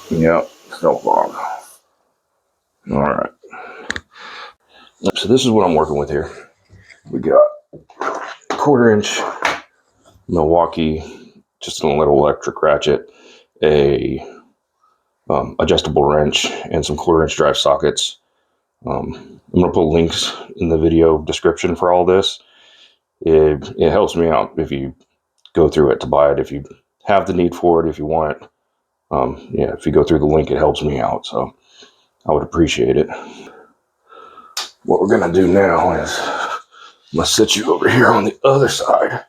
Yep, still clogged. All right. So this is what I'm working with here. We got 1/4 inch Milwaukee, just a little electric ratchet, a adjustable wrench, and some 1/4 inch drive sockets. I'm gonna put links in the video description for all this. It helps me out if you go through it to buy it. If you have the need for it, if you want it, yeah, if you go through the link, it helps me out. So I would appreciate it. What we're gonna do now is I'm gonna sit you over here on the other side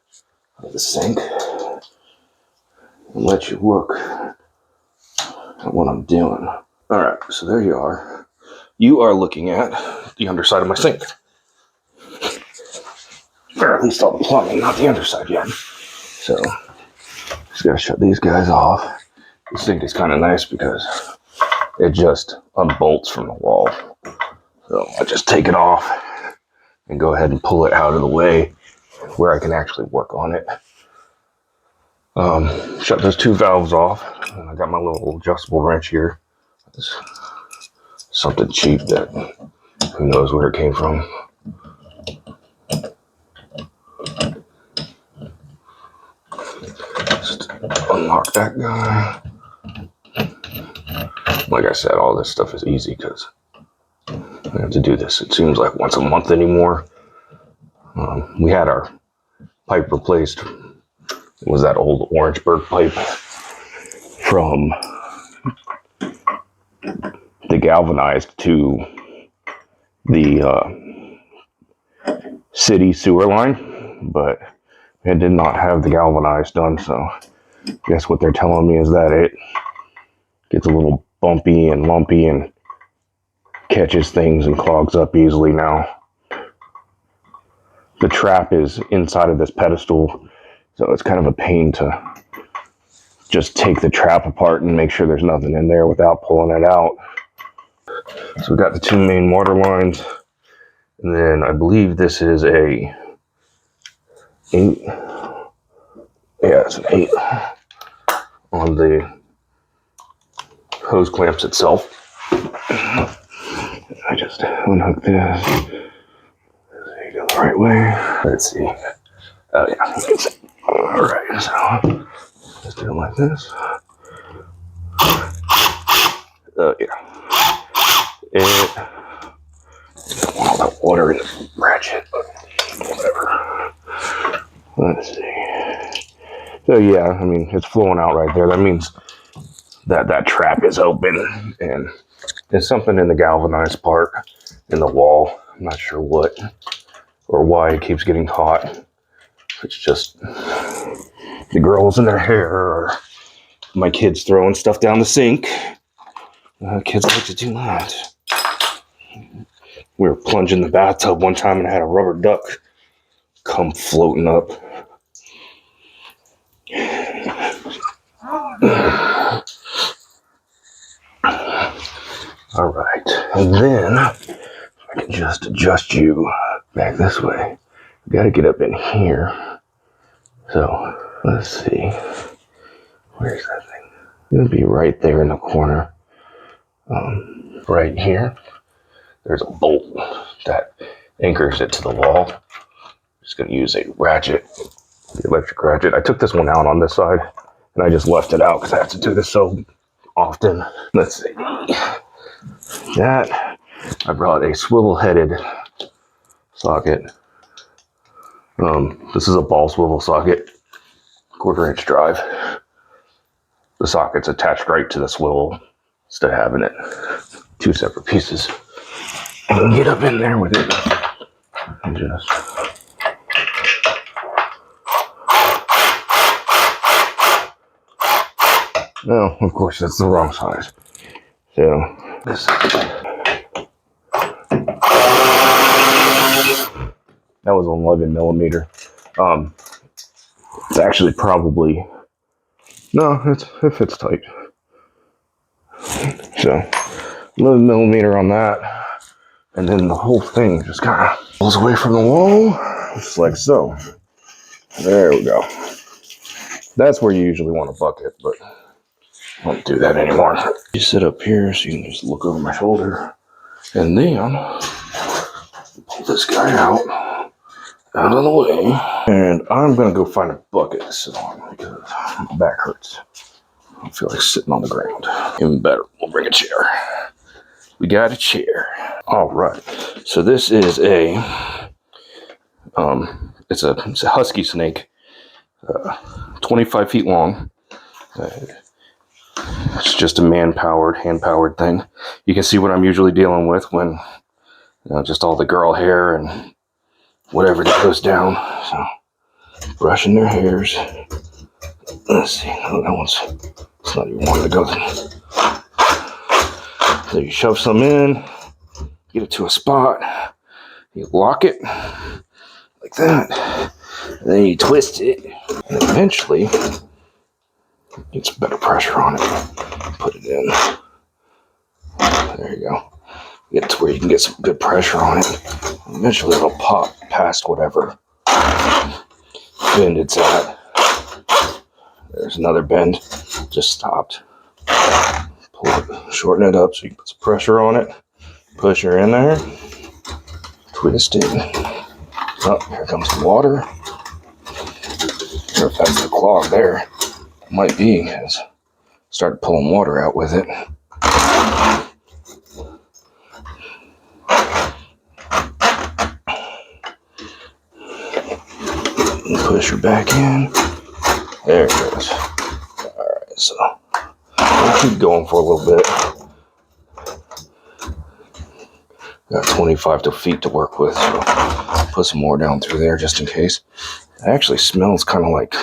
of the sink and let you look at what I'm doing. All right, so there you are. You are looking at the underside of my sink. Or at least all the plumbing, not the underside yet. So, just gotta shut these guys off. The sink is kind of nice because it just unbolts from the wall. So I just take it off and go ahead and pull it out of the way where I can actually work on it. Shut those 2 valves off. And I got my little adjustable wrench here. It's something cheap that who knows where it came from. Just unlock that guy. Like I said, all this stuff is easy because I have to do this, it seems like, once a month anymore. We had our pipe replaced. It was that old Orangeburg pipe from the galvanized to the city sewer line, but it did not have the galvanized done. So I guess what they're telling me is that it gets a little bumpy and lumpy and catches things and clogs up easily now. The trap is inside of this pedestal, so it's kind of a pain to just take the trap apart and make sure there's nothing in there without pulling it out. So we've got the 2 main water lines, and then I believe this is a 8. Yeah, it's an 8 on the hose clamps itself. I just unhook this. There you go, the right way. Let's see. Oh yeah, you can see. All right, so just do it like this. Oh yeah. It don't want all that water in the ratchet, but whatever. Let's see. So yeah, I mean, it's flowing out right there. That means that that trap is open, and there's something in the galvanized part in the wall. I'm not sure what or why it keeps getting caught. It's just the girls in their hair, or my kids throwing stuff down the sink. Kids like to do that. We were plunging the bathtub one time and I had a rubber duck come floating up. All right, and then I can just adjust you back this way. Got to get up in here. So let's see. Where's that thing? It's gonna be right there in the corner. Right here. There's a bolt that anchors it to the wall. I'm just gonna use a ratchet, the electric ratchet. I took this one out on this side and I just left it out because I have to do this so often. Let's see. That, I brought a swivel-headed socket. This is a ball swivel socket, 1/4 inch drive. The socket's attached right to the swivel instead of having it 2 separate pieces. I can get up in there with it and just no, of course that's the wrong size. So this that was 11 millimeter. It's actually probably no, it fits tight. So 11 millimeter on that. And then the whole thing just kind of pulls away from the wall, just like so. There we go. That's where you usually want a bucket, but I don't do that anymore. You sit up here so you can just look over my shoulder. And then pull this guy out of the way. And I'm going to go find a bucket to sit on because my back hurts. I feel like sitting on the ground. Even better, we'll bring a chair. We got a chair. All right. So this is it's a husky snake, 25 feet long. It's just a hand-powered thing. You can see what I'm usually dealing with when just all the girl hair and whatever that goes down. So brushing their hairs. Let's see. Oh, that one's. It's not even wanting to go there. So you shove some in, get it to a spot, you lock it like that, and then you twist it, and eventually get some better pressure on it. Put it in. There you go. Get to where you can get some good pressure on it. Eventually it'll pop past whatever bend it's at. There's another bend. Just stopped. Pull it, shorten it up so you can put some pressure on it. Push her in there. Twist it. Oh, here comes the water. I wonder if that's the clog there. Might be, because I started pulling water out with it. Push her back in. There it goes. Alright, so we'll keep going for a little bit. Got 25 feet to work with, so put some more down through there just in case. It actually smells kind of like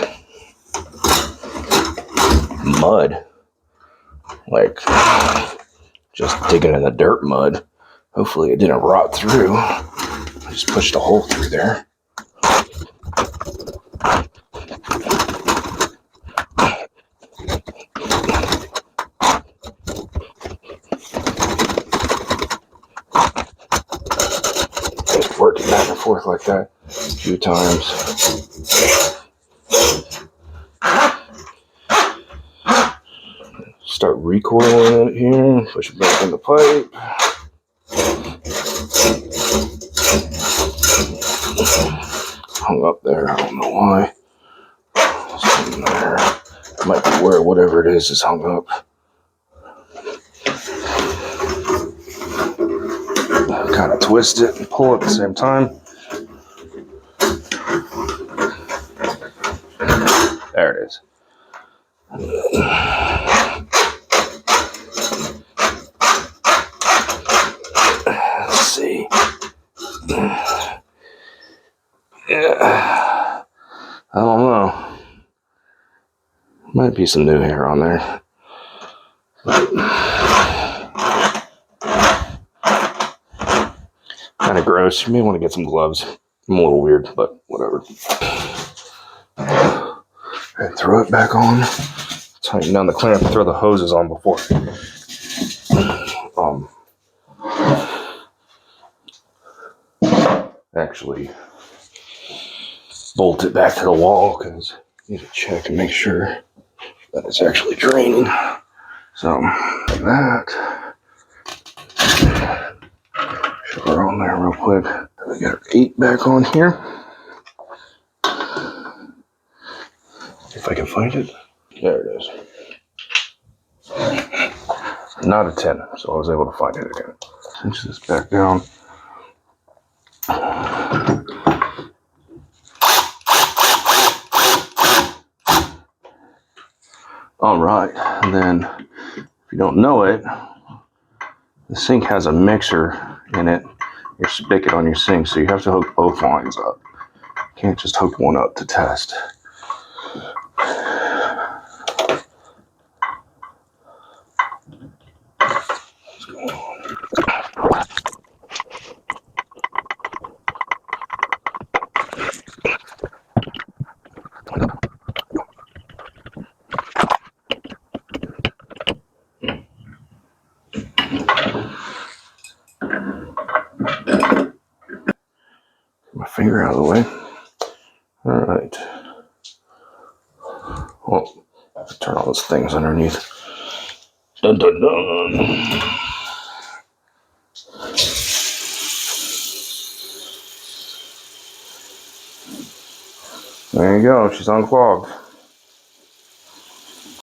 mud. Like just digging in the dirt mud. Hopefully it didn't rot through. I just pushed a hole through there. Just working back and forth like that a few times. Start recoiling it here, push it back in the pipe. Hung up there, I don't know why. Something there. Might be where whatever it is hung up. Kind of twist it and pull at the same time. There it is. Let's see. Yeah. I don't know. Might be some new hair on there. Kind of gross. You may want to get some gloves. I'm a little weird, but whatever. And throw it back on. Tighten down the clamp. Throw the hoses on before. Actually bolt it back to the wall because you need to check and make sure that it's actually draining. So like that. Shove her on there real quick. We got our 8 back on here. If I can find it. There it is. Not a 10, so I was able to find it again. Cinch this back down. All right, and then if you don't know it, the sink has a mixer in it, your spigot on your sink, so you have to hook both lines up. You can't just hook one up to test. What's going on? My finger out of the way. All right. Oh, I have to turn all those things underneath. Dun dun dun. There you go. She's unclogged.